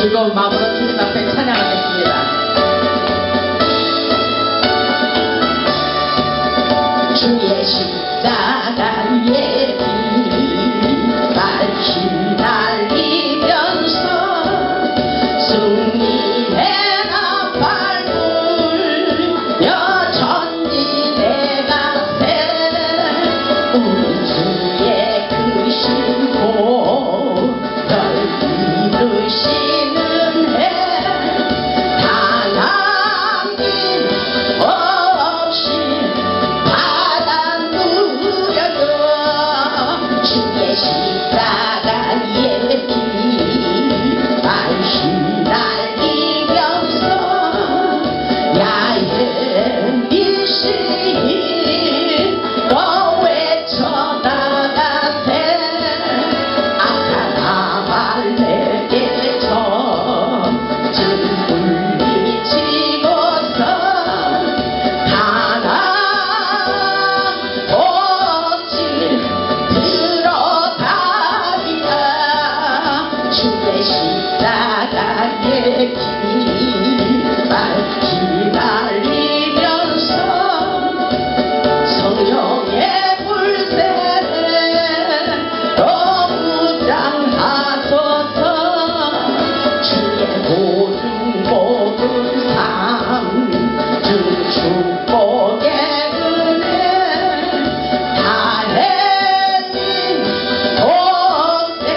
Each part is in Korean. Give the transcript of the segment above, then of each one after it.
즐거운 마음으로 주님 앞에 찬양하겠습니다. 주의 십자가 예비 밝히 날리면서 승리의 나팔 불려 전진해가 새 우리 주의 크신 보혈 이루시는 해 다 남김 없이 받아 누려요. 주의 십자가 예비 밝히 날리면서 야외 미신 또 외쳐나가세 악한 아말렉의 전진 물리치고서 가나안 본질 들어가리라. 주의 십자가 예비 밝히 날리면서 성령의 불새를 무장하소서. 주의 모든 삶 주 축복의 은혜 다해진 복된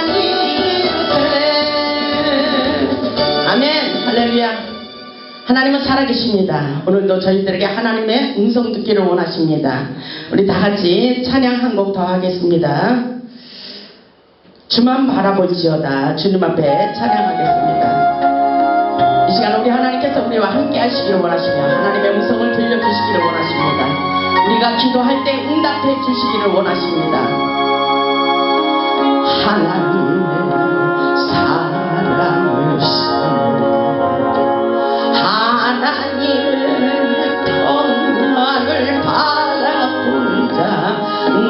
동산일세. 아멘. 할렐루야. 하나님은 살아계십니다. 오늘도 저희들에게 하나님의 음성 듣기를 원하십니다. 우리 다같이 찬양 한 곡 더 하겠습니다. 주만 바라볼지어다. 주님 앞에 찬양하겠습니다. 이 시간 우리 하나님께서 우리와 함께 하시기를 원하시며 하나님의 음성을 들려주시기를 원하십니다. 우리가 기도할 때 응답해 주시기를 원하십니다. 하나님의 사랑을 하나님의 평안을 바라보자.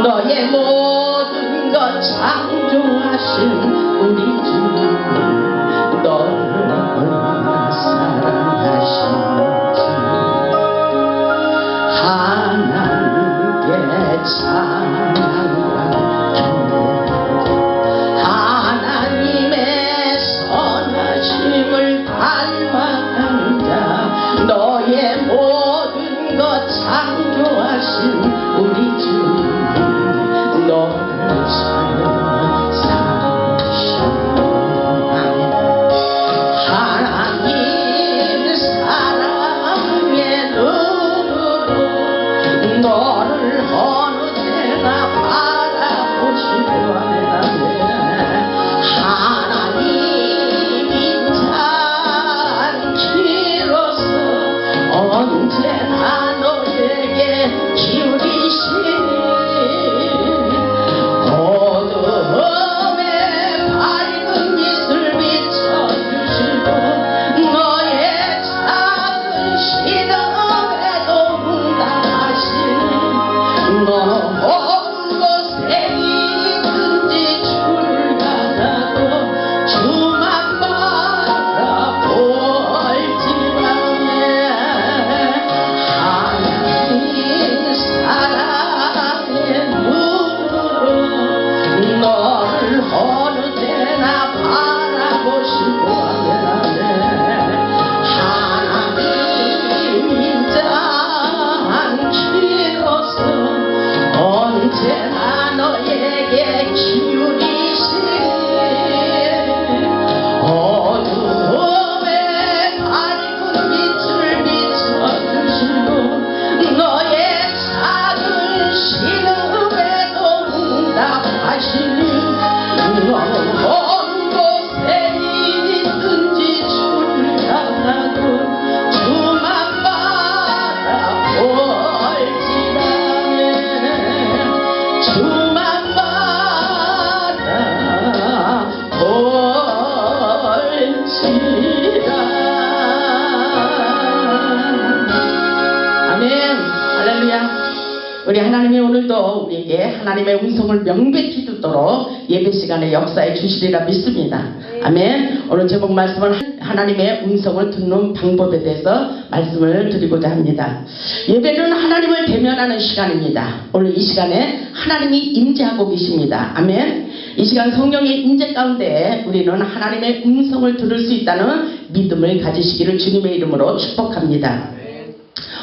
너의 모든 것 창조하신 우리 주 너를 얼마나 사랑하신지 하나님께 찬양과 기도 하나님의 선하심을 닮아가는 자 너의 모든 것 창조하신 우리 주 너를 하나님 사랑의 눈으로 너를 어느 때나 바라보시고 하네. 하나님이 잔기로서 언제나 너에게 기울이시니 어둠에 밝은 빛을 비춰주시고 너의 작은 시름에도 응답하시니 너는 어느 곳에 있든지 주를 가다고 주만 바라볼지라네. 하나님 사랑의 눈으로 너를 어느 때나 바라보시고 하네. 하나님이 잔기로서 언제나 너에게 기울이시니 어둠에 밝은 빛을 비춰주시고 너의 작은 시름에도 응답하시니 너는 어느 곳에 있든지 주를 가다고 주만 바라볼지라네. 주만 바라볼지라. 아멘. 할렐루야. 우리 하나님이 오늘도 우리 우리에게 하나님의 음성을 명백히 듣도록 예배 시간에 역사해 주시리라 믿습니다. 아멘. 오늘 제목 말씀은 하나님의 음성을 듣는 방법에 대해서 말씀을 드리고자 합니다. 예배는 하나님을 대면하는 시간입니다. 오늘 이 시간에 하나님이 임재하고 계십니다. 아멘. 이 시간 성령의 임재 가운데 우리는 하나님의 음성을 들을 수 있다는 믿음을 가지시기를 주님의 이름으로 축복합니다.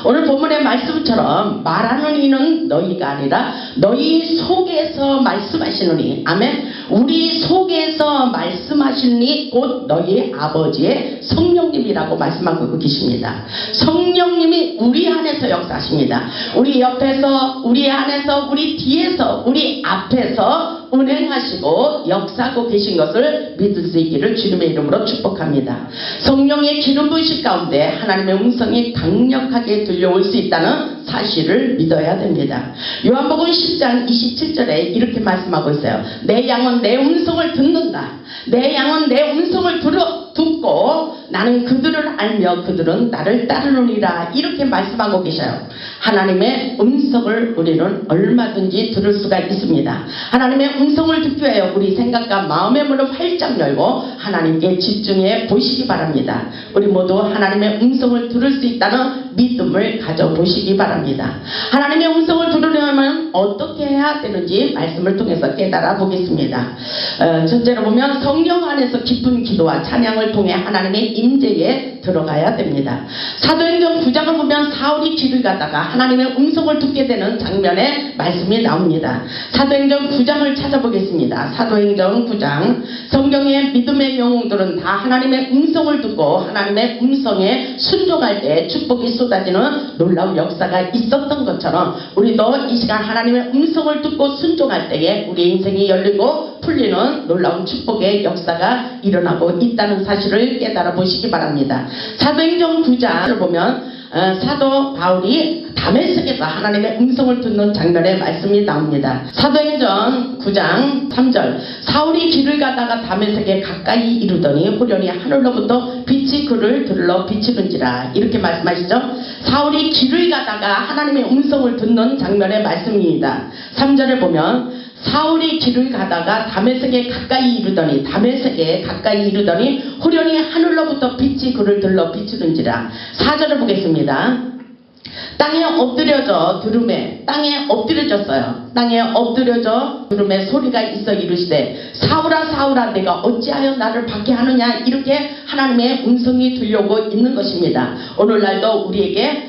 오늘 본문의 말씀처럼 말하는 이는 너희가 아니라 너희 속에서 말씀하시느니, 아멘. 우리 속에서 말씀하시는 이 곧 너희 아버지의 성령님이라고 말씀하고 계십니다. 성령님이 우리 안에서 역사하십니다. 우리 옆에서, 우리 안에서, 우리 뒤에서, 우리 앞에서 운행하시고 역사하고 계신 것을 믿을 수 있기를 주님의 이름으로 축복합니다. 성령의 기름 부으심 가운데 하나님의 음성이 강력하게 들려올 수 있다는 사실을 믿어야 됩니다. 요한복음 10장 27절에 이렇게 말씀하고 있어요. 내 양은 내 음성을 듣는다. 내 양은 내 음성을 듣고 나는 그들을 알며 그들은 나를 따르느니라. 이렇게 말씀하고 계셔요. 하나님의 음성을 우리는 얼마든지 들을 수가 있습니다. 하나님의 음성을 듣기 위하여 우리 생각과 마음의 문을 활짝 열고 하나님께 집중해 보시기 바랍니다. 우리 모두 하나님의 음성을 들을 수 있다는 믿음을 가져보시기 바랍니다. 하나님의 음성을 들으려면 어떻게 해야 되는지 말씀을 통해서 깨달아 보겠습니다. 첫째로 보면 성령 안에서 깊은 기도와 찬양을 통해 하나님의 임재에 들어가야 됩니다. 사도행전 9장을 보면 사울이 길을 가다가 하나님의 음성을 듣게 되는 장면의 말씀이 나옵니다. 사도행전 9장을 찾아보겠습니다. 사도행전 9장. 성경의 믿음의 영웅들은 다 하나님의 음성을 듣고 하나님의 음성에 순종할 때 축복이 쏟아지는 놀라운 역사가 있었던 것처럼 우리도 이 시간 하나님의 음성을 듣고 순종할 때에 우리 인생이 열리고 풀리는 놀라운 축복의 역사가 일어나고 있다는 사실을 깨달아 보시기 바랍니다. 사도행전 9장을 보면 사도 바울이 다메섹에서 하나님의 음성을 듣는 장면의 말씀이 나옵니다. 사도행전 9장 3절. 사울이 길을 가다가 다메섹에 가까이 이르더니 호련히 하늘로부터 빛이 그를 들러 비치는지라. 이렇게 말씀하시죠. 사울이 길을 가다가 하나님의 음성을 듣는 장면의 말씀입니다. 3절에 보면 사울이 길을 가다가 다메섹에 가까이 이르더니 호련히 하늘로부터 빛이 그를 들러 비추는지라. 4절을 보겠습니다. 땅에 엎드려져 들음에, 땅에 엎드려졌어요. 땅에 엎드려져 들음에 소리가 있어 이르시되 사울아 사울아 내가 어찌하여 나를 박해하느냐. 이렇게 하나님의 음성이 들려오고 있는 것입니다. 오늘날도 우리에게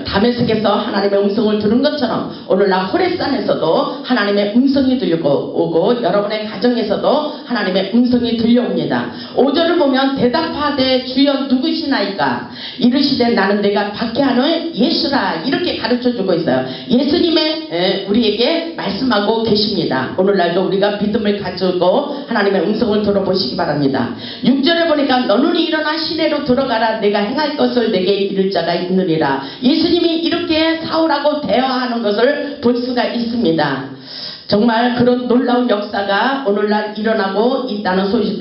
다메섹에서 하나님의 음성을 들은 것처럼 오늘날 호렙산에서도 하나님의 음성이 들려오고 여러분의 가정에서도 하나님의 음성이 들려옵니다. 5절을 보면 대답하되 주여 누구시나이까. 이르시되 나는 내가 박해하는 예수라. 이렇게 가르쳐주고 있어요. 예수님의 우리에게 말씀하고 계십니다. 오늘날도 우리가 믿음을 가지고 하나님의 음성을 들어보시기 바랍니다. 6절에 보니까 너는 일어나 시내로 들어가라. 내가 행할 것을 내게 이를 자가 있느니라. 예수님이 이렇게 사울하고 대화하는 것을 볼 수가 있습니다. 정말 그런 놀라운 역사가 오늘날 일어나고 있다는 소식,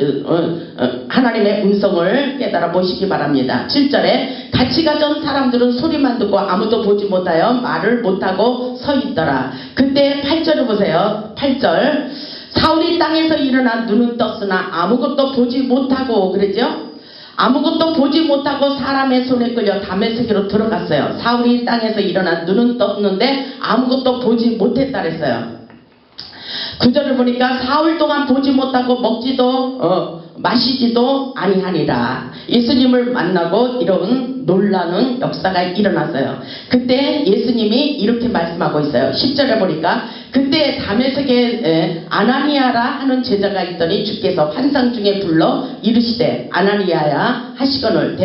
하나님의 음성을 깨달아 보시기 바랍니다. 7절에 같이 가던 사람들은 소리만 듣고 아무도 보지 못하여 말을 못하고 서 있더라. 그때 8절을 보세요. 8절. 사울이 땅에서 일어나 눈은 떴으나 아무것도 보지 못하고, 그러죠? 아무것도 보지 못하고 사람의 손에 끌려 다메섹으로 들어갔어요. 사울이 땅에서 일어나 눈은 떴는데 아무것도 보지 못했다 그랬어요. 9절을 보니까 사흘 동안 보지 못하고 먹지도 마시지도 아니하니라. 예수님을 만나고 이런 놀라는 역사가 일어났어요. 그때 예수님이 이렇게 말씀하고 있어요. 10절에 보니까 그때 다메섹에 아나니아라 하는 제자가 있더니 주께서 환상 중에 불러 이르시되 아나니아야 하시거늘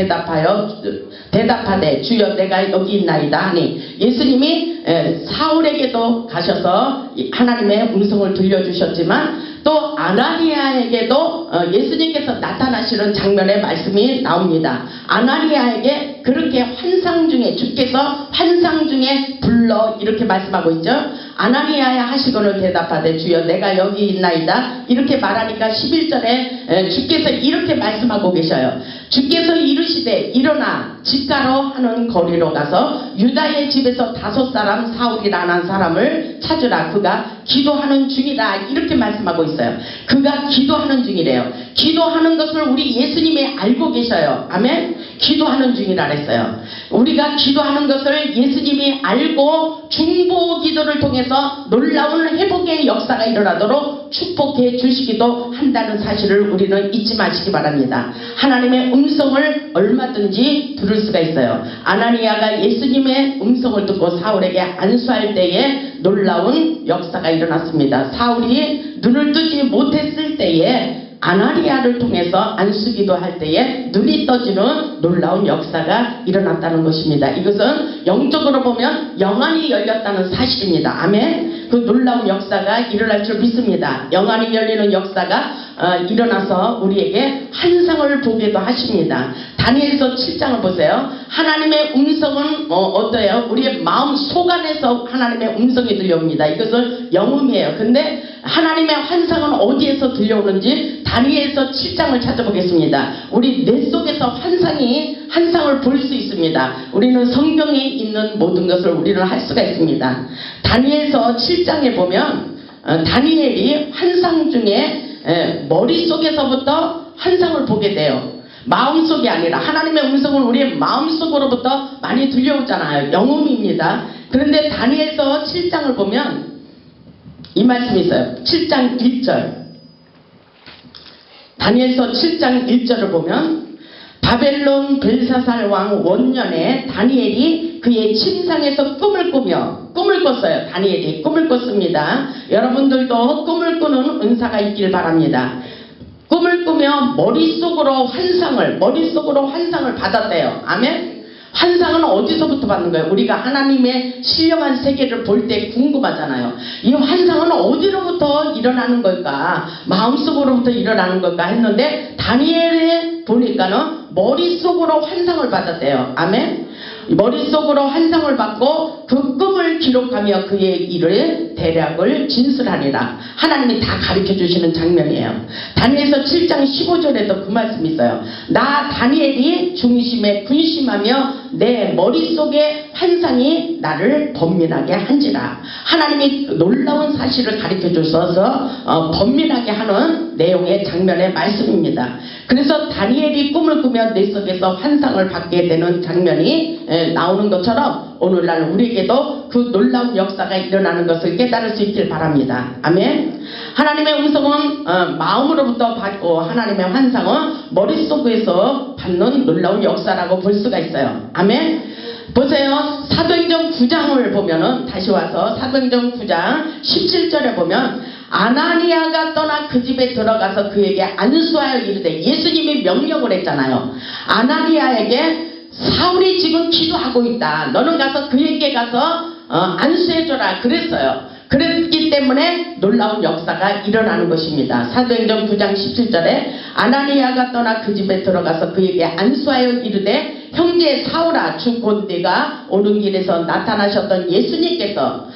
대답하되 주여 내가 여기 있나이다 하니 예수님이 사울에게도 가셔서 하나님의 음성을 들려주셨지만 또 아나니아에게도 예수님께서 나타나시는 장면의 말씀이 나옵니다. 아나니아에게 그렇게 환상 중에 주께서 환상 중에 불러 이렇게 말씀하고 있죠. 아나니아야 하시거늘 대답하되 주여 내가 여기 있나이다. 이렇게 말하니까 11절에 주께서 이렇게 말씀하고 계셔요. 주께서 이르시되 일어나 집가로 하는 거리로 가서 유다의 집에서 5사람 사울이라는 사람을 찾으라. 그가 기도하는 중이다. 이렇게 말씀하고 있어요. 그가 기도하는 중이래요. 기도하는 것을 우리 예수님이 알고 계셔요. 아멘. 기도하는 중이라 그랬어요. 우리가 기도하는 것을 예수님이 알고 중보 기도를 통해서 놀라운 회복의 역사가 일어나도록 축복해 주시기도 한다는 사실을 우리는 잊지 마시기 바랍니다. 하나님의 음성을 얼마든지 들을 수가 있어요. 아나니아가 예수님의 음성을 듣고 사울에게 안수할 때에 놀라운 역사가 일어났습니다. 사울이 눈을 뜨지 못했을 때에 아나니아를 통해서 안수기도 할 때에 눈이 떠지는 놀라운 역사가 일어났다는 것입니다. 이것은 영적으로 보면 영안이 열렸다는 사실입니다. 아멘. 그 놀라운 역사가 일어날 줄 믿습니다. 영안이 열리는 역사가 일어나서 우리에게 환상을 보게도 하십니다. 다니엘서 7장을 보세요. 하나님의 음성은 어때요? 우리의 마음 속 안에서 하나님의 음성이 들려옵니다. 이것은 영음이에요. 근데 하나님의 환상은 어디에서 들려오는지 다니엘서 7장을 찾아보겠습니다. 우리 뇌 속에서 환상을 볼 수 있습니다. 우리는 성경에 있는 모든 것을 우리는 할 수가 있습니다. 다니엘서 7장에 보면 다니엘이 환상 중에 머릿속에서부터 환상을 보게 돼요. 마음속이 아니라 하나님의 음성은 우리의 마음속으로부터 많이 들려오잖아요. 영음입니다. 그런데 다니엘서 7장을 보면 이 말씀이 있어요. 7장 1절. 다니엘서 7장 1절을 보면 바벨론 벨사살 왕 원년에 다니엘이 그의 침상에서 꿈을 꿨어요. 다니엘이 꿈을 꿨습니다. 여러분들도 꿈을 꾸는 은사가 있길 바랍니다. 꿈을 꾸며 머릿속으로 환상을 받았대요. 아멘. 환상은 어디서부터 받는 거예요? 우리가 하나님의 신령한 세계를 볼 때 궁금하잖아요. 이 환상은 어디로부터 일어나는 걸까? 마음속으로부터 일어나는 걸까 했는데 다니엘에 보니까는 머릿속으로 환상을 받았대요. 아멘. 머릿속으로 환상을 받고 그 꿈을 기록하며 그의 일을 대략을 진술하니라. 하나님이 다 가르쳐 주시는 장면이에요. 다니엘서 7장 15절에도 그 말씀이 있어요. 나 다니엘이 중심에 군심하며 내 머릿속의 환상이 나를 번민하게 한지라. 하나님이 놀라운 사실을 가르쳐 주셔서 번민하게 하는 내용의 장면의 말씀입니다. 그래서 다니엘이 꿈을 꾸며 내 속에서 환상을 받게 되는 장면이 나오는 것처럼 오늘날 우리에게도 그 놀라운 역사가 일어나는 것을 깨달을 수 있길 바랍니다. 아멘. 하나님의 음성은 마음으로부터 받고 하나님의 환상은 머릿속에서 받는 놀라운 역사라고 볼 수가 있어요. 아멘. 보세요. 사도행전 9장을 보면은 다시 와서 사도행전 9장 17절에 보면 아나니아가 떠나 그 집에 들어가서 그에게 안수하여 이르되 예수님이 명령을 했잖아요. 아나니아에게 사울이 지금 기도하고 있다. 너는 가서 그에게 가서 안수해줘라. 그랬어요. 그랬기 때문에 놀라운 역사가 일어나는 것입니다. 사도행전 9장 17절에 아나니아가 떠나 그 집에 들어가서 그에게 안수하여 이르되 형제 사울아 주 곧 네가 오는 길에서 나타나셨던 예수님께서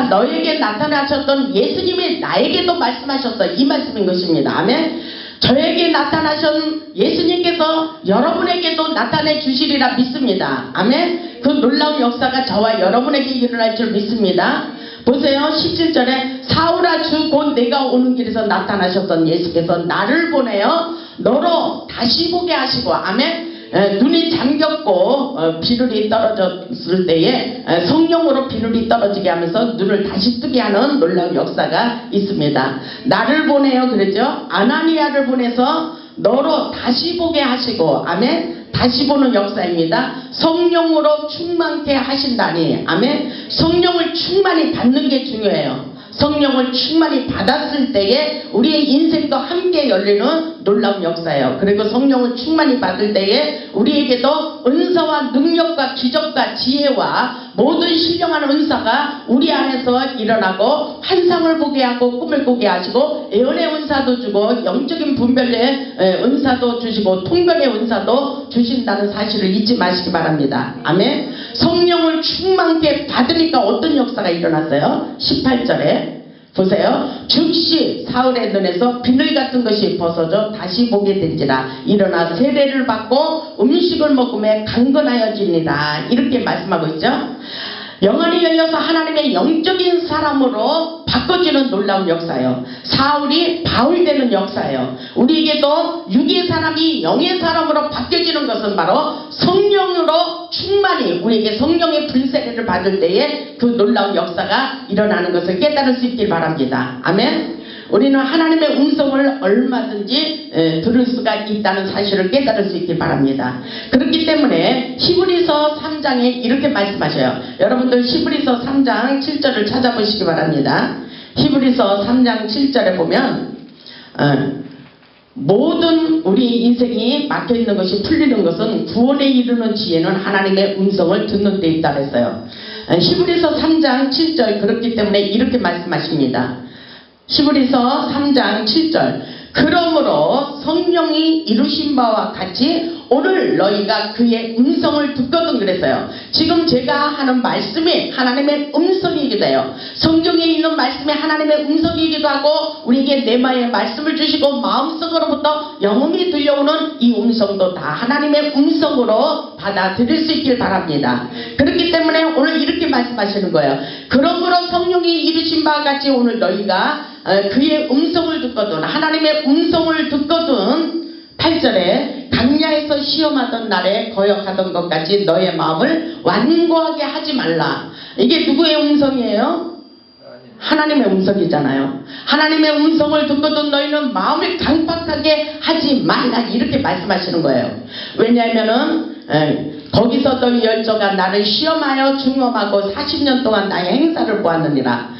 너에게 나타나셨던 예수님이 나에게도 말씀하셨어. 이 말씀인 것입니다. 아멘. 저에게 나타나신 예수님께서 여러분에게도 나타내 주시리라 믿습니다. 아멘. 그 놀라운 역사가 저와 여러분에게 일어날 줄 믿습니다. 보세요. 17절에 사울아 주 곧 내가 오는 길에서 나타나셨던 예수께서 나를 보내어 너로 다시 보게 하시고 아멘. 눈이 잠겼고 비늘이 떨어졌을 때에 성령으로 비늘이 떨어지게 하면서 눈을 다시 뜨게 하는 놀라운 역사가 있습니다. 나를 보내요 그랬죠. 아나니아를 보내서 너로 다시 보게 하시고 아멘. 다시 보는 역사입니다. 성령으로 충만케 하신다니 아멘. 성령을 충만히 받는 게 중요해요. 성령을 충만히 받았을 때에 우리의 인생도 함께 열리는 놀라운 역사예요. 그리고 성령을 충만히 받을 때에 우리에게도 은사와 능력과 기적과 지혜와 모든 신령한 은사가 우리 안에서 일어나고 환상을 보게 하고 꿈을 꾸게 하시고 예언의 은사도 주고 영적인 분별의 은사도 주시고 통변의 은사도 주신다는 사실을 잊지 마시기 바랍니다. 아멘. 성령을 충만케 받으니까 어떤 역사가 일어났어요? 18절에 보세요. 즉시 사울의 눈에서 비늘 같은 것이 벗어져 다시 보게 된지라. 일어나 세례를 받고 음식을 먹음에 강건하여지니라. 이렇게 말씀하고 있죠. 영안이 열려서 하나님의 영적인 사람으로 바꿔지는 놀라운 역사예요. 사울이 바울 되는 역사예요. 우리에게도 육의 사람이 영의 사람으로 바뀌어지는 것은 바로 성령으로 충만히 우리에게 성령의 불세례를 받을 때에 그 놀라운 역사가 일어나는 것을 깨달을 수 있길 바랍니다. 아멘. 우리는 하나님의 음성을 얼마든지 들을 수가 있다는 사실을 깨달을 수 있길 바랍니다. 그렇기 때문에 히브리서 3장에 이렇게 말씀하셔요. 여러분들 히브리서 3장 7절을 찾아보시기 바랍니다. 히브리서 3장 7절에 보면 모든 우리 인생이 막혀있는 것이 풀리는 것은 구원에 이르는 지혜는 하나님의 음성을 듣는 데 있다 그랬어요. 히브리서 3장 7절 그렇기 때문에 이렇게 말씀하십니다. 히브리서 3장 7절 그러므로 성령이 이루신 바와 같이 오늘 너희가 그의 음성을 듣거든 그랬어요. 지금 제가 하는 말씀이 하나님의 음성이기도 해요. 성경에 있는 말씀이 하나님의 음성이기도 하고 우리에게 내마의 말씀을 주시고 마음속으로부터 영음이 들려오는 이 음성도 다 하나님의 음성으로 받아들일 수 있길 바랍니다. 그렇기 때문에 오늘 이렇게 말씀하시는 거예요. 그러므로 성령이 이루신 바와 같이 오늘 너희가 그의 음성을 듣거든 하나님의 음성을 듣거든 8절에 강야에서 시험하던 날에 거역하던 것 같이 너의 마음을 완고하게 하지 말라. 이게 누구의 음성이에요? 하나님의 음성이잖아요. 하나님의 음성을 듣거든 너희는 마음을 강팍하게 하지 말라 이렇게 말씀하시는 거예요. 왜냐하면은 거기서 너희 열조가 나를 시험하여 중험하고 40년 동안 나의 행사를 보았느니라.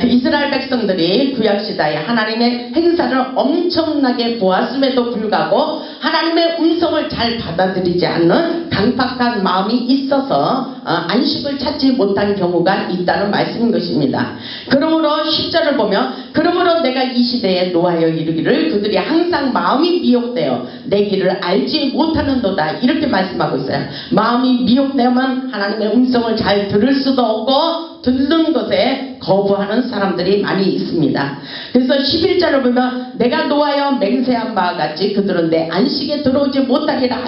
그 이스라엘 백성들이 구약시대에 하나님의 행사를 엄청나게 보았음에도 불구하고 하나님의 음성을 잘 받아들이지 않는 강팍한 마음이 있어서 안식을 찾지 못한 경우가 있다는 말씀인 것입니다. 그러므로 10절을 보면 그러므로 내가 이 시대에 노하여 이르기를 그들이 항상 마음이 미혹되어 내 길을 알지 못하는도다 이렇게 말씀하고 있어요. 마음이 미혹되면 하나님의 음성을 잘 들을 수도 없고 듣는 것에 거부하는 사람들이 많이 있습니다. 그래서 11절을 보면 내가 노하여 맹세한 바와 같이 그들은 내 안식에 들어오지 못하리라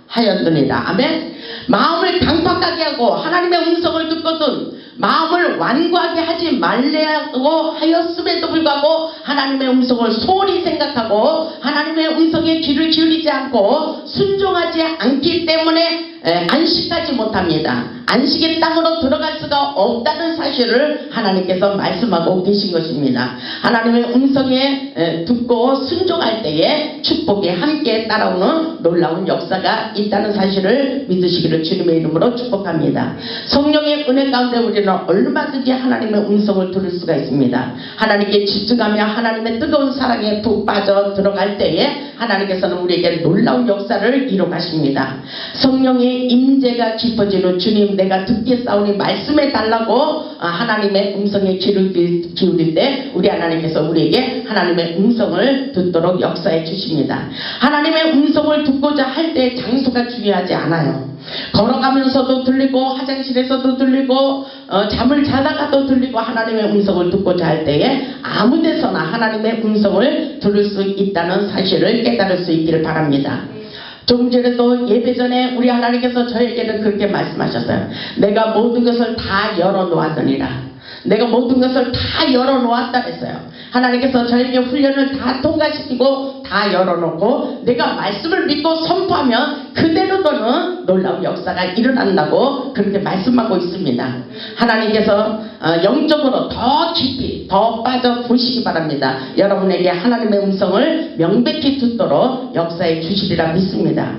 하였느니라. 아멘. 마음을 강팍하게 하고 하나님의 음성을 듣거든 마음을 완고하게 하지 말라고 하였음에도 불구하고 하나님의 음성을 소홀히 생각하고 하나님의 음성에 귀를 기울이지 않고 순종하지 않기 때문에 안식하지 못합니다. 안식의 땅으로 들어갈 수가 없다는 사실을 하나님께서 말씀하고 계신 것입니다. 하나님의 음성에 듣고 순종할 때에 축복이 함께 따라오는 놀라운 역사가 있다는 사실을 믿으시기를 주님의 이름으로 축복합니다. 성령의 은혜 가운데 우리는 얼마든지 하나님의 음성을 들을 수가 있습니다. 하나님께 집중하며 하나님의 뜨거운 사랑에 푹 빠져 들어갈 때에 하나님께서는 우리에게 놀라운 역사를 이루가십니다. 성령의 임재가 깊어지는 주님 내가 듣기에 싸우니 말씀해 달라고 하나님의 음성에 귀를 기울일 때 우리 하나님께서 우리에게 하나님의 음성을 듣도록 역사해 주십니다. 하나님의 음성을 듣고자 할 때 장소가 중요하지 않아요. 걸어가면서도 들리고 화장실에서도 들리고 잠을 자다가도 들리고 하나님의 음성을 듣고자 할 때에 아무 데서나 하나님의 음성을 들을 수 있다는 사실을 깨달을 수 있기를 바랍니다. 조금 전에도 예배 전에 우리 하나님께서 저에게는 그렇게 말씀하셨어요. 내가 모든 것을 다 열어놓았느니라. 내가 모든 것을 다 열어놓았다 했어요. 하나님께서 저에게 훈련을 다 통과시키고 다 열어놓고 내가 말씀을 믿고 선포하면 그대로도는 놀라운 역사가 일어난다고 그렇게 말씀하고 있습니다. 하나님께서 영적으로 더 깊이 더 빠져보시기 바랍니다. 여러분에게 하나님의 음성을 명백히 듣도록 역사해 주시리라 믿습니다.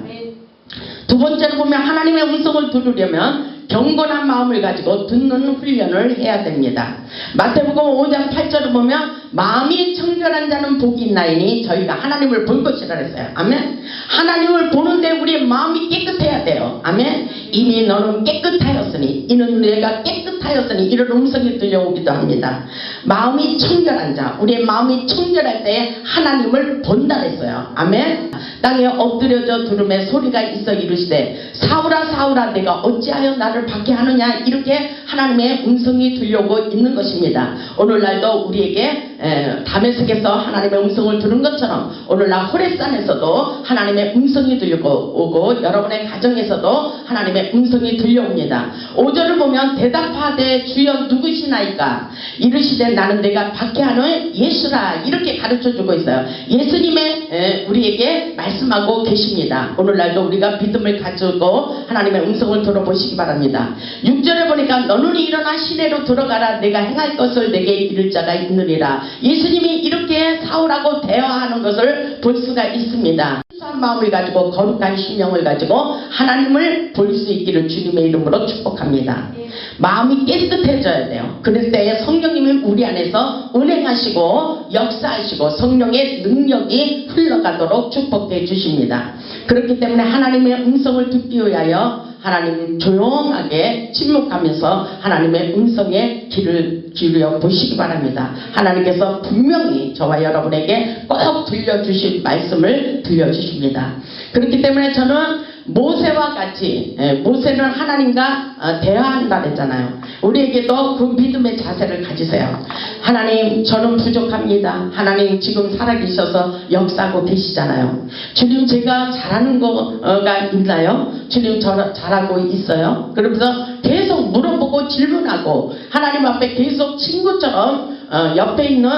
두 번째로 보면 하나님의 음성을 들으려면 경건한 마음을 가지고 듣는 훈련을 해야 됩니다. 마태복음 5장 8절을 보면 마음이 청결한 자는 복이 있나이니 저희가 하나님을 볼 것이라 그랬어요. 아멘. 하나님을 보는데 우리의 마음이 깨끗해야 돼요. 아멘. 이미 너는 깨끗하였으니 이는 내가 깨끗하였으니 하였으니 이런 음성이 들려오기도 합니다. 마음이 청결한 자, 우리의 마음이 청결할 때에 하나님을 본다 했어요. 아멘. 땅에 엎드려져 들음에 소리가 있어 이르시되 사울아 사울아 내가 어찌하여 나를 박해하느냐, 이렇게 하나님의 음성이 들려오고 있는 것입니다. 오늘날도 우리에게 다메섹에서 하나님의 음성을 들은 것처럼 오늘날 호렙산에서도 하나님의 음성이 들려오고 여러분의 가정에서도 하나님의 음성이 들려옵니다. 5절을 보면 대답하되 주여 누구시나이까 이르시되 나는 내가 박해하는 예수라, 이렇게 가르쳐주고 있어요. 예수님의 우리에게 말씀하고 계십니다. 오늘날도 우리가 믿음을 가지고 하나님의 음성을 들어보시기 바랍니다. 6절에 보니까 너는 일어나 시내로 들어가라 내가 행할 것을 내게 이를 자가 있느니라. 예수님이 이렇게 사울하고 대화하는 것을 볼 수가 있습니다. 순수한 마음을 가지고 거룩한 심령을 가지고 하나님을 볼 수 있기를 주님의 이름으로 축복합니다. 마음이 깨끗해져야 돼요. 그럴 때에 성령님이 우리 안에서 운행하시고 역사하시고 성령의 능력이 흘러가도록 축복해 주십니다. 그렇기 때문에 하나님의 음성을 듣기 위하여 하나님 조용하게 침묵하면서 하나님의 음성에 귀를 기울여 보시기 바랍니다. 하나님께서 분명히 저와 여러분에게 꼭 들려주실 말씀을 들려주십니다. 그렇기 때문에 저는 모세와 같이, 모세는 하나님과 대화한다 했잖아요. 우리에게도 그 믿음의 자세를 가지세요. 하나님 저는 부족합니다. 하나님 지금 살아계셔서 역사하고 계시잖아요. 주님 제가 잘하는 거가 있나요? 주님 저 잘하고 있어요? 그러면서 계속 물어보고 질문하고 하나님 앞에 계속 친구처럼 옆에 있는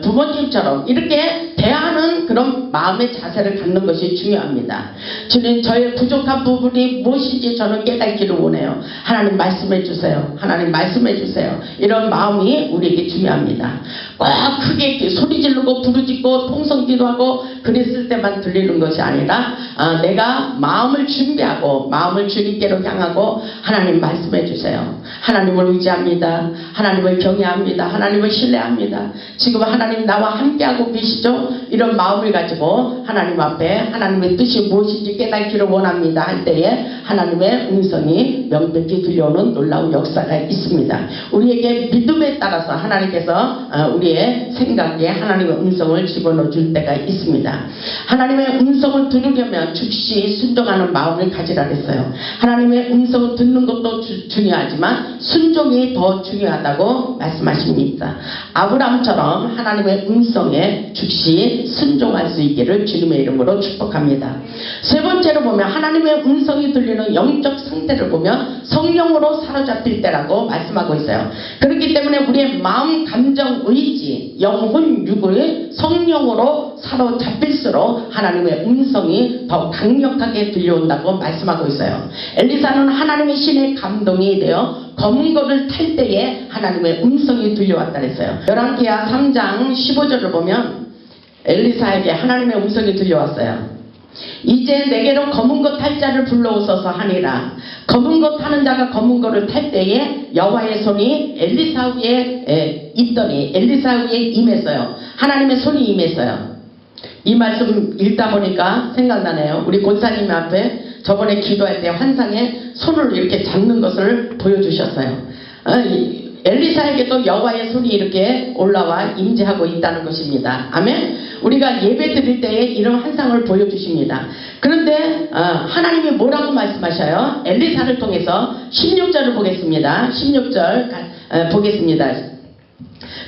부모님처럼 이렇게 대하는 그런 마음의 자세를 갖는 것이 중요합니다. 주님 저의 부족한 부분이 무엇인지 저는 깨닫기를 원해요. 하나님 말씀해 주세요. 하나님 말씀해 주세요. 이런 마음이 우리에게 중요합니다. 꼭 크게 소리 지르고 부르짖고 통성기도하고 그랬을 때만 들리는 것이 아니라 내가 마음을 준비하고 마음을 주님께로 향하고 하나님 말씀해 주세요. 하나님을 의지합니다. 하나님을 경외합니다. 하나님을 신뢰합니다. 지금 하나님 나와 함께하고 계시죠? 이런 마음을 가지고 하나님 앞에 하나님의 뜻이 무엇인지 깨닫기를 원합니다 할 때에 하나님의 음성이 명백히 들려오는 놀라운 역사가 있습니다. 우리에게 믿음에 따라서 하나님께서 우리의 생각에 하나님의 음성을 집어넣어 줄 때가 있습니다. 하나님의 음성을 들으려면 즉시 순종하는 마음을 가지라 했어요. 하나님의 음성을 듣는 것도 중요하지만 순종이 더 중요하다고 말씀하십니다. 아브라함처럼 하나님의 음성에 즉시 순종할 수 있기를 주님의 이름으로 축복합니다. 세 번째로 보면 하나님의 음성이 들리는 영적 상태를 보면 성령으로 사로잡힐 때라고 말씀하고 있어요. 그렇기 때문에 우리의 마음, 감정, 의지, 영혼, 육을 성령으로 사로잡힐수록 하나님의 음성이 더 강력하게 들려온다고 말씀하고 있어요. 엘리사는 하나님의 신의 감동이 되어 검은 거를 탈 때에 하나님의 음성이 들려왔다 했어요. 열왕기하 3장 15절을 보면 엘리사에게 하나님의 음성이 들려왔어요. 이제 내게로 검은 것 탈 자를 불러오소서 하니라. 검은 것 타는 자가 검은 거를 탈 때에 여호와의 손이 엘리사 위에 있더니 엘리사 위에 임했어요. 하나님의 손이 임했어요. 이 말씀 읽다 보니까 생각나네요. 우리 권사님 앞에 저번에 기도할 때 환상에 손을 이렇게 잡는 것을 보여주셨어요. 엘리사에게도 여호와의 손이 이렇게 올라와 임재하고 있다는 것입니다. 아멘. 우리가 예배 드릴 때에 이런 환상을 보여주십니다. 그런데 하나님이 뭐라고 말씀하셔요? 엘리사를 통해서 16절을 보겠습니다. 16절 보겠습니다.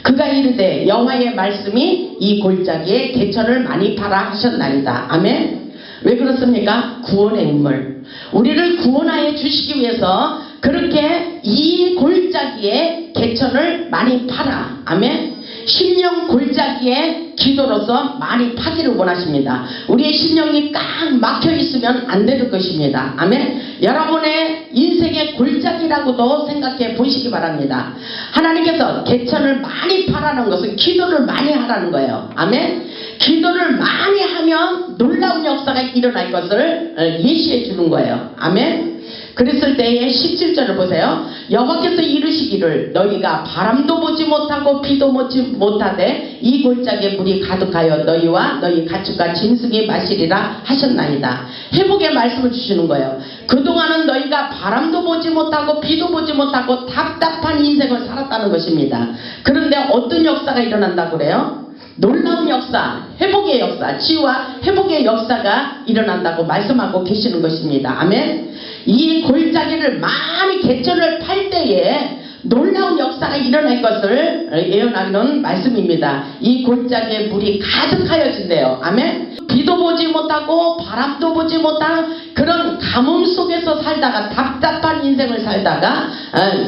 그가 이르되 여호와의 말씀이 이 골짜기에 개천을 많이 파라 하셨나이다. 아멘. 왜 그렇습니까? 구원의 인물, 우리를 구원하여 주시기 위해서 그렇게 이 골짜기에 개천을 많이 파라. 아멘. 심령 골짜기에 기도로서 많이 파기를 원하십니다. 우리의 심령이 꽉 막혀 있으면 안 되는 것입니다. 아멘. 여러분의 인생의 골짜기라고도 생각해 보시기 바랍니다. 하나님께서 개천을 많이 파라는 것은 기도를 많이 하라는 거예요. 아멘. 기도를 많이 하면 놀라운 역사가 일어날 것을 예시해 주는 거예요. 아멘. 그랬을 때에 17절을 보세요. 여호와께서 이르시기를 너희가 바람도 보지 못하고 비도 보지 못하되 이 골짜기에 물이 가득하여 너희와 너희 가축과 짐승이 마시리라 하셨나이다. 회복의 말씀을 주시는 거예요. 그동안은 너희가 바람도 보지 못하고 비도 보지 못하고 답답한 인생을 살았다는 것입니다. 그런데 어떤 역사가 일어난다고 그래요? 놀라운 역사, 회복의 역사, 치유와 회복의 역사가 일어난다고 말씀하고 계시는 것입니다. 아멘. 이 골짜기를 많이 개천을 팔 때에 놀라운 역사가 일어날 것을 예언하는 말씀입니다. 이 골짜기에 물이 가득하여진대요. 아멘. 비도 보지 못하고 바람도 보지 못한 그런 가뭄 속에서 살다가 답답한 인생을 살다가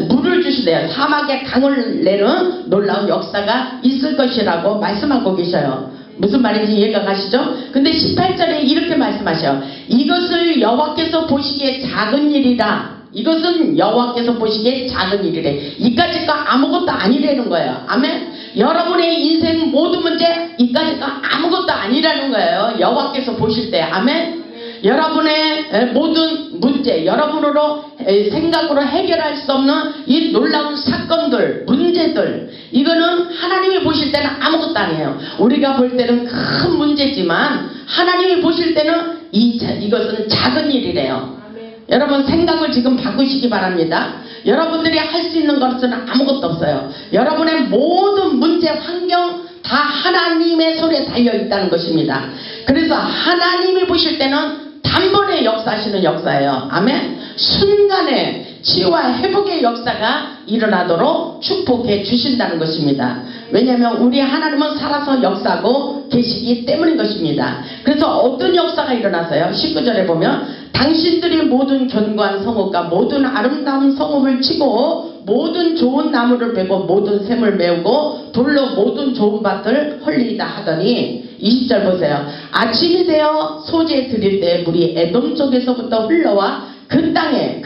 물을 주시대요. 사막에 강을 내는 놀라운 역사가 있을 것이라고 말씀하고 계셔요. 무슨 말인지 이해가 가시죠? 근데 18절에 이렇게 말씀하셔요. 이것을 여호와께서 보시기에 작은 일이라. 이것은 여호와께서 보시기에 작은 일이래. 이까지가 아무것도 아니라는 거예요. 아멘. 여러분의 인생 모든 문제 이까지가 아무것도 아니라는 거예요. 여호와께서 보실 때. 아멘. 여러분의 모든 문제, 여러분으로 생각으로 해결할 수 없는 이 놀라운 사건들, 문제들, 이거는 하나님이 보실 때는 아무것도 아니에요. 우리가 볼 때는 큰 문제지만 하나님이 보실 때는 이것은 작은 일이래요. 여러분 생각을 지금 바꾸시기 바랍니다. 여러분들이 할 수 있는 것은 아무것도 없어요. 여러분의 모든 문제, 환경 다 하나님의 손에 달려있다는 것입니다. 그래서 하나님이 보실 때는 단번에 역사하시는 역사예요. 아멘. 순간에 치유와 회복의 역사가 일어나도록 축복해 주신다는 것입니다. 왜냐하면 우리 하나님은 살아서 역사하고 계시기 때문인 것입니다. 그래서 어떤 역사가 일어나서요? 19절에 보면 당신들이 모든 견고한 성읍과 모든 아름다운 성읍을 치고 모든 좋은 나무를 베고 모든 샘을 메우고 돌로 모든 좋은 밭을 헐리다 하더니 20절 보세요. 아침이 되어 소재 드릴 때 물이 에돔 쪽에서부터 흘러와 그 땅에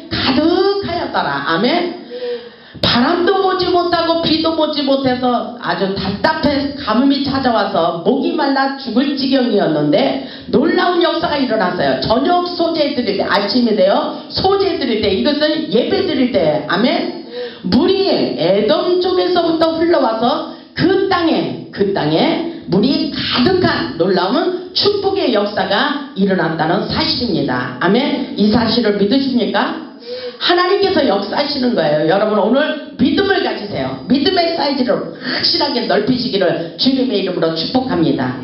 가득하였더라. 아멘. 바람도 보지 못하고 비도 보지 못해서 아주 답답해 가뭄이 찾아와서 목이 말라 죽을 지경이었는데 놀라운 역사가 일어났어요. 저녁 소재 드릴 때, 아침이 되어 소재 드릴 때, 이것은 예배 드릴 때, 아멘. 물이 에돔 쪽에서부터 흘러와서 그 땅에 물이 가득한 놀라운 축복의 역사가 일어난다는 사실입니다. 아멘. 이 사실을 믿으십니까? 하나님께서 역사하시는 거예요. 여러분 오늘 믿음을 가지세요. 믿음의 사이즈를 확실하게 넓히시기를 주님의 이름으로 축복합니다.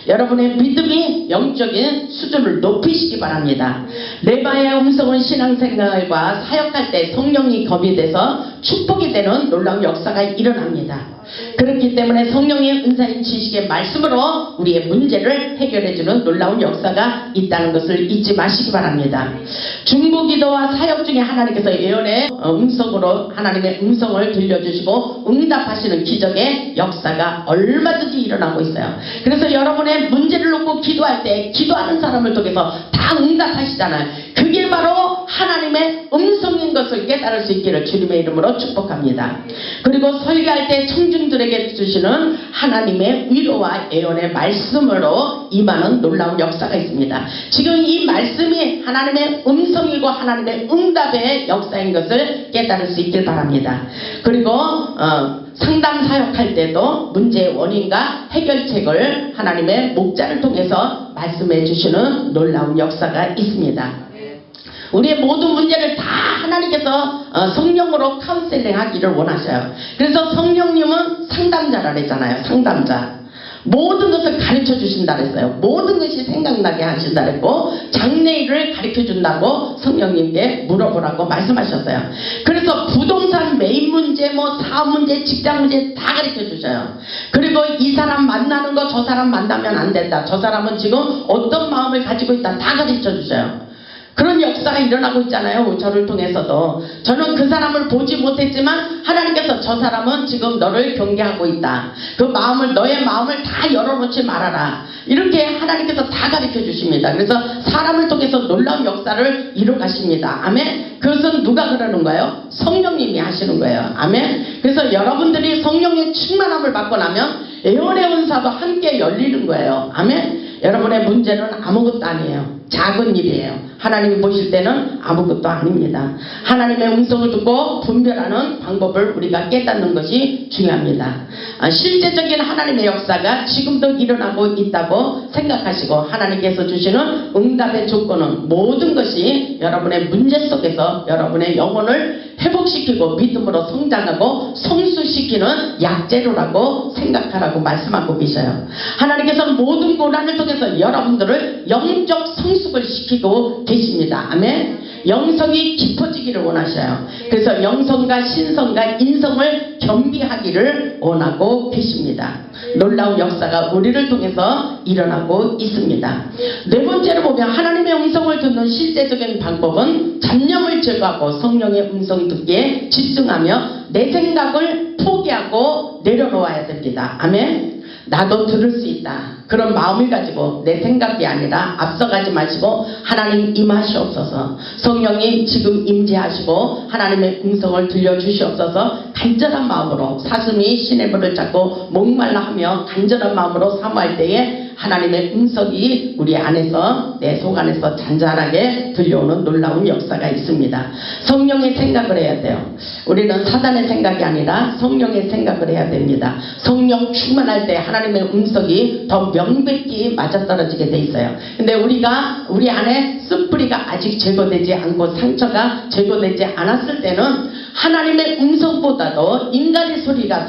여러분의 믿음이 영적인 수준을 높이시기 바랍니다. 레바의 음성은 신앙생활과 사역할 때 성령이 검이 돼서 축복이 되는 놀라운 역사가 일어납니다. 그렇기 때문에 성령의 은사인 지식의 말씀으로 우리의 문제를 해결해주는 놀라운 역사가 있다는 것을 잊지 마시기 바랍니다. 중보기도와 사역 중에 하나님께서 예언의 음성으로 하나님의 음성을 들려주시고 응답하시는 기적의 역사가 얼마든지 일어나고 있어요. 그래서 여러분의 문제를 놓고 기도할 때 기도하는 사람을 통해서 다 응답하시잖아요. 그게 바로 하나님의 음성인 것을 깨달을 수 있기를 주님의 이름으로 축복합니다. 그리고 설교할 때 청중들에게 주시는 하나님의 위로와 애원의 말씀으로 임하는 놀라운 역사가 있습니다. 지금 이 말씀이 하나님의 음성이고 하나님의 응답의 역사인 것을 깨달을 수 있길 바랍니다. 그리고 상담 사역할 때도 문제의 원인과 해결책을 하나님의 목자를 통해서 말씀해 주시는 놀라운 역사가 있습니다. 우리의 모든 문제를 다 하나님께서 성령으로 카운셀링 하기를 원하셔요. 그래서 성령님은 상담자라 그랬잖아요. 상담자. 모든 것을 가르쳐 주신다 그랬어요. 모든 것이 생각나게 하신다 그랬고 장래일을 가르쳐 준다고 성령님께 물어보라고 말씀하셨어요. 그래서 부동산 매입 문제, 사업 문제, 직장 문제 다 가르쳐 주셔요. 그리고 이 사람 만나는 거 저 사람 만나면 안 된다. 저 사람은 지금 어떤 마음을 가지고 있다. 다 가르쳐 주셔요. 그런 역사가 일어나고 있잖아요. 저를 통해서도. 저는 그 사람을 보지 못했지만 하나님께서 저 사람은 지금 너를 경계하고 있다. 그 마음을, 너의 마음을 다 열어놓지 말아라. 이렇게 하나님께서 다 가르쳐 주십니다. 그래서 사람을 통해서 놀라운 역사를 이루가십니다. 아멘. 그것은 누가 그러는 거예요? 성령님이 하시는 거예요. 아멘. 그래서 여러분들이 성령의 충만함을 받고 나면 애원의 은사도 함께 열리는 거예요. 아멘. 여러분의 문제는 아무것도 아니에요. 작은 일이에요. 하나님이 보실 때는 아무것도 아닙니다. 하나님의 음성을 듣고 분별하는 방법을 우리가 깨닫는 것이 중요합니다. 실제적인 하나님의 역사가 지금도 일어나고 있다고 생각하시고 하나님께서 주시는 응답의 조건은 모든 것이 여러분의 문제 속에서 여러분의 영혼을 회복시키고 믿음으로 성장하고 성수시키는 약재료라고 생각하라고 말씀하고 계셔요. 하나님께서는 모든 고난을 통해서 여러분들을 영적 성숙을 시키고 계십니다. 아멘. 영성이 깊어지기를 원하셔요. 그래서 영성과 신성과 인성을 겸비하기를 원하고 계십니다. 놀라운 역사가 우리를 통해서 일어나고 있습니다. 네 번째로 보면 하나님의 음성을 듣는 실제적인 방법은 잡념을 제거하고 성령의 음성 듣기에 집중하며 내 생각을 포기하고 내려놓아야 됩니다. 아멘. 나도 들을 수 있다. 그런 마음을 가지고 내 생각이 아니라 앞서가지 마시고 하나님 임하시옵소서. 성령님 지금 임재하시고 하나님의 음성을 들려주시옵소서. 간절한 마음으로 사슴이 시냇물을 찾고 목말라 하며 간절한 마음으로 사모할 때에 하나님의 음성이 우리 안에서 내 속 안에서 잔잔하게 들려오는 놀라운 역사가 있습니다. 성령의 생각을 해야 돼요. 우리는 사단의 생각이 아니라 성령의 생각을 해야 됩니다. 성령 충만할 때 하나님의 음성이 더 명백히 맞아떨어지게 돼 있어요. 근데 우리가 우리 안에 쓴뿌리가 아직 제거되지 않고 상처가 제거되지 않았을 때는 하나님의 음성보다도 인간의 소리가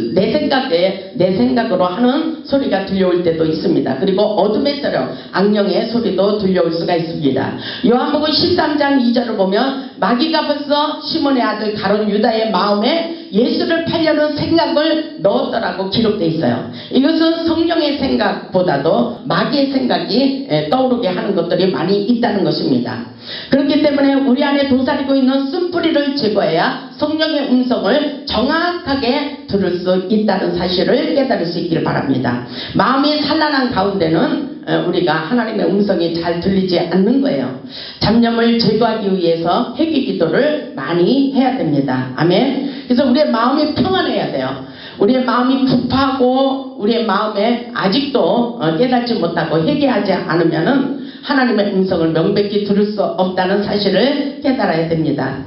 내 생각으로 하는 소리가 들려올 때도 있습니다. 그리고 어둠의 세력, 악령의 소리도 들려올 수가 있습니다. 요한복음 13장 2절을 보면 마귀가 벌써 시몬의 아들 가룟 유다의 마음에 예수를 팔려는 생각을 넣었더라고 기록되어 있어요. 이것은 성령의 생각보다도 마귀의 생각이 떠오르게 하는 것들이 많이 있다는 것입니다. 그렇기 때문에 우리 안에 도사리고 있는 쓴뿌리를 제거해야 성령의 음성을 정확하게 들을 수 있다는 사실을 깨달을 수 있기를 바랍니다. 마음이 산란한 가운데는 우리가 하나님의 음성이 잘 들리지 않는 거예요. 잡념을 제거하기 위해서 회개 기도를 많이 해야 됩니다. 아멘. 그래서 우리의 마음이 평안해야 돼요. 우리의 마음이 급하고 우리의 마음에 아직도 깨닫지 못하고 회개하지 않으면은 하나님의 음성을 명백히 들을 수 없다는 사실을 깨달아야 됩니다.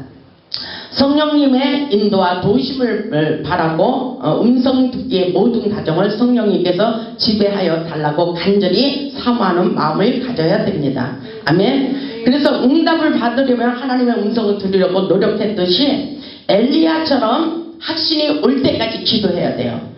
성령님의 인도와 도우심을 바라고 음성 듣기의 모든 과정을 성령님께서 지배하여 달라고 간절히 사모하는 마음을 가져야 됩니다. 아멘. 그래서 응답을 받으려면 하나님의 음성을 들으려고 노력했듯이 엘리야처럼 확신이 올 때까지 기도해야 돼요.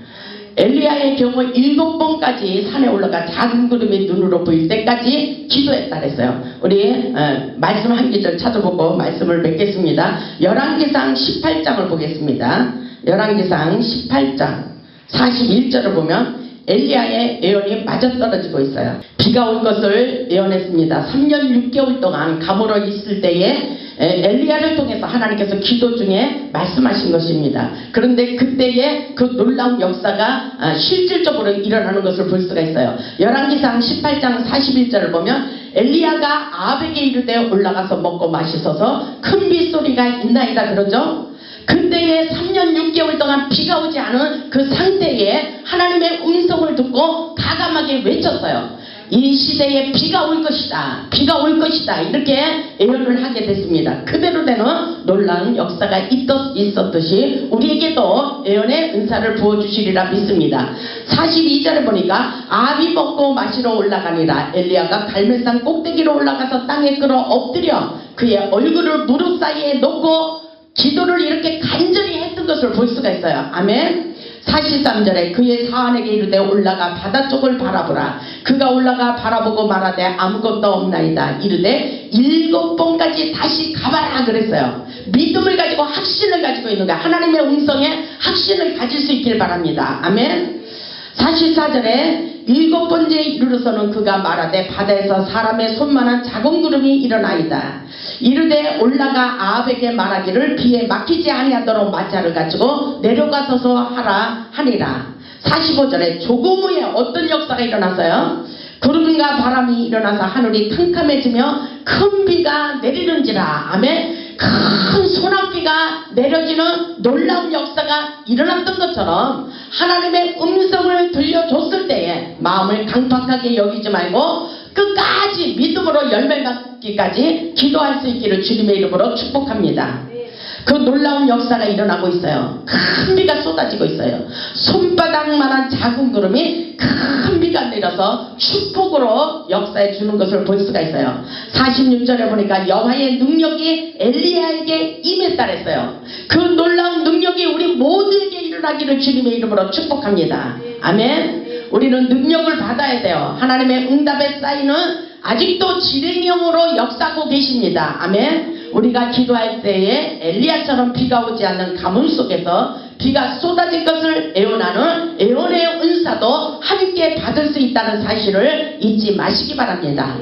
엘리야의 경우 7번까지 산에 올라가 작은 구름이 눈으로 보일 때까지 기도했다 그랬어요. 우리 말씀 한 기절 찾아보고 말씀을 맺겠습니다. 열왕기상 18장을 보겠습니다. 열왕기상 18장 41절을 보면 엘리야의 예언이 맞아떨어지고 있어요. 비가 올 것을 예언했습니다. 3년 6개월 동안 가물어 있을 때에 엘리야를 통해서 하나님께서 기도 중에 말씀하신 것입니다. 그런데 그때에 그 놀라운 역사가 실질적으로 일어나는 것을 볼 수가 있어요. 열왕기상 18장 41절을 보면 엘리야가 아합에게 이르되 올라가서 먹고 마시소서 큰 빗소리가 있나이다 그러죠. 그때에 3년 6개월 동안 비가 오지 않은 그 상태에 하나님의 음성을 듣고 가감하게 외쳤어요. 이 시대에 비가 올 것이다. 비가 올 것이다. 이렇게 예언을 하게 됐습니다. 그대로 되는 놀라운 역사가 있었듯이 우리에게도 예언의 은사를 부어주시리라 믿습니다. 42절에 보니까 아합이 먹고 마시러 올라가니라. 엘리야가 갈멜산 꼭대기로 올라가서 땅에 끌어 엎드려 그의 얼굴을 무릎 사이에 놓고 기도를 이렇게 간절히 했던 것을 볼 수가 있어요. 아멘. 43절에 그의 사환에게 이르되 올라가 바다 쪽을 바라보라. 그가 올라가 바라보고 말하되 아무것도 없나이다. 이르되 7번까지 다시 가봐라 그랬어요. 믿음을 가지고 확신을 가지고 있는 거야. 하나님의 음성에 확신을 가질 수 있길 바랍니다. 아멘. 44절에 7번째 이르러서는 그가 말하되 바다에서 사람의 손만한 작은 구름이 일어나이다. 이르되 올라가 아합에게 말하기를 비에 막히지 아니하도록 마차를 가지고 내려가서서 하라 하니라. 45절에 조금 후에 어떤 역사가 일어났어요? 구름과 바람이 일어나서 하늘이 캄캄해지며 큰 비가 내리는지라. 아멘. 큰 소낙비가 내려지는 놀라운 역사가 일어났던 것처럼 하나님의 음성을 들려줬을 때에 마음을 강팍하게 여기지 말고 끝까지 믿음으로 열매 맺기까지 기도할 수 있기를 주님의 이름으로 축복합니다. 그 놀라운 역사가 일어나고 있어요. 큰 비가 쏟아지고 있어요. 손바닥만한 작은 구름이 큰 비가 내려서 축복으로 역사해 주는 것을 볼 수가 있어요. 46절에 보니까 여호와의 능력이 엘리야에게 임했다 그랬어요. 그 놀라운 능력이 우리 모두에게 일어나기를 주님의 이름으로 축복합니다. 아멘. 우리는 능력을 받아야 돼요. 하나님의 응답의 사인은 아직도 진행형으로 역사하고 계십니다. 아멘. 우리가 기도할 때에 엘리야처럼 비가 오지 않는 가뭄 속에서 비가 쏟아질 것을 애원하는 애원의 은사도 함께 받을 수 있다는 사실을 잊지 마시기 바랍니다.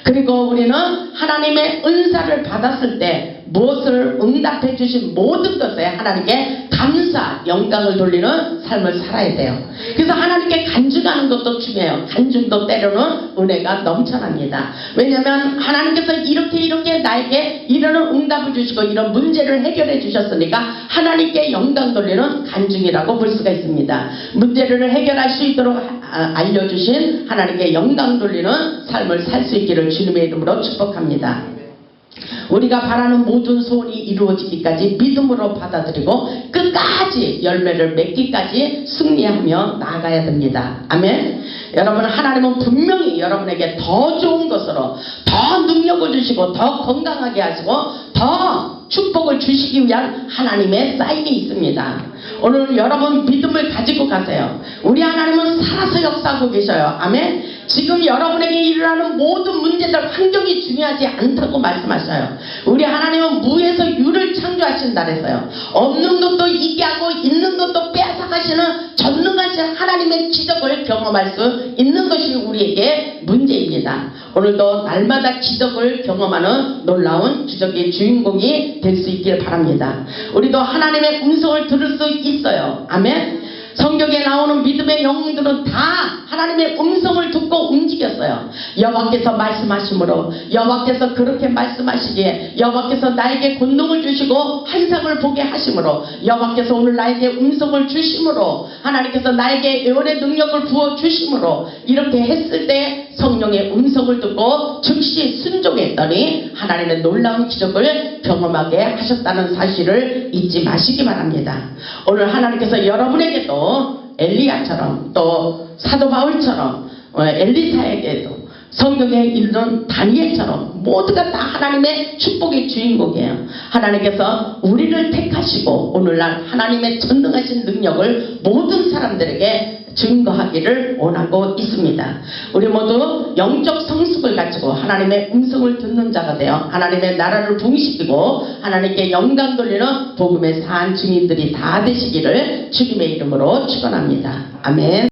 그리고 우리는 하나님의 은사를 받았을 때 무엇을 응답해 주신 모든 것에 하나님께 감사, 영광을 돌리는 삶을 살아야 돼요. 그래서 하나님께 간증하는 것도 중요해요. 간증도 때로는 은혜가 넘쳐납니다. 왜냐하면 하나님께서 이렇게 나에게 이런 응답을 주시고 이런 문제를 해결해 주셨으니까 하나님께 영광 돌리는 간증이라고 볼 수가 있습니다. 문제를 해결할 수 있도록 알려주신 하나님께 영광 돌리는 삶을 살 수 있기를 주님의 이름으로 축복합니다. 우리가 바라는 모든 소원이 이루어지기까지 믿음으로 받아들이고 끝까지 열매를 맺기까지 승리하며 나아가야 됩니다. 아멘. 여러분, 하나님은 분명히 여러분에게 더 좋은 것으로 더 능력을 주시고 더 건강하게 하시고 더 축복을 주시기 위한 하나님의 사인이 있습니다. 오늘 여러분 믿음을 가지고 가세요. 우리 하나님은 살아서 역사하고 계셔요. 아멘. 지금 여러분에게 일어나는 모든 문제들, 환경이 중요하지 않다고 말씀하셔요. 우리 하나님은 무에서 유를 창조하신다 그랬어요. 없는 것도 있게 하고 있는 것도 빼앗아가시는 전능하신 하나님의 기적을 경험할 수 있는 것이 우리에게 문제입니다. 오늘도 날마다 기적을 경험하는 놀라운 기적의 주인공이 될 수 있길 바랍니다. 우리도 하나님의 음성을 들을 수 있어요. 아멘. 성경에 나오는 믿음의 영웅들은 다 하나님의 음성을 듣고 움직였어요. 여호와께서 말씀하심으로, 여호와께서 그렇게 말씀하시기에, 여호와께서 나에게 권능을 주시고 환상을 보게 하심으로, 여호와께서 오늘 나에게 음성을 주심으로, 하나님께서 나에게 예언의 능력을 부어 주심으로, 이렇게 했을 때 성령의 음성을 듣고 즉시 순종했더니 하나님의 놀라운 기적을 경험하게 하셨다는 사실을 잊지 마시기 바랍니다. 오늘 하나님께서 여러분에게도 엘리야처럼 또 사도 바울처럼 엘리사에게도 성경에 있는 다니엘처럼 모두가 다 하나님의 축복의 주인공이에요. 하나님께서 우리를 택하시고 오늘날 하나님의 전능하신 능력을 모든 사람들에게 증거하기를 원하고 있습니다. 우리 모두 영적 성숙을 가지고 하나님의 음성을 듣는 자가 되어 하나님의 나라를 부흥시키고 하나님께 영광 돌리는 복음의 산 증인들이 다 되시기를 주님의 이름으로 축원합니다. 아멘.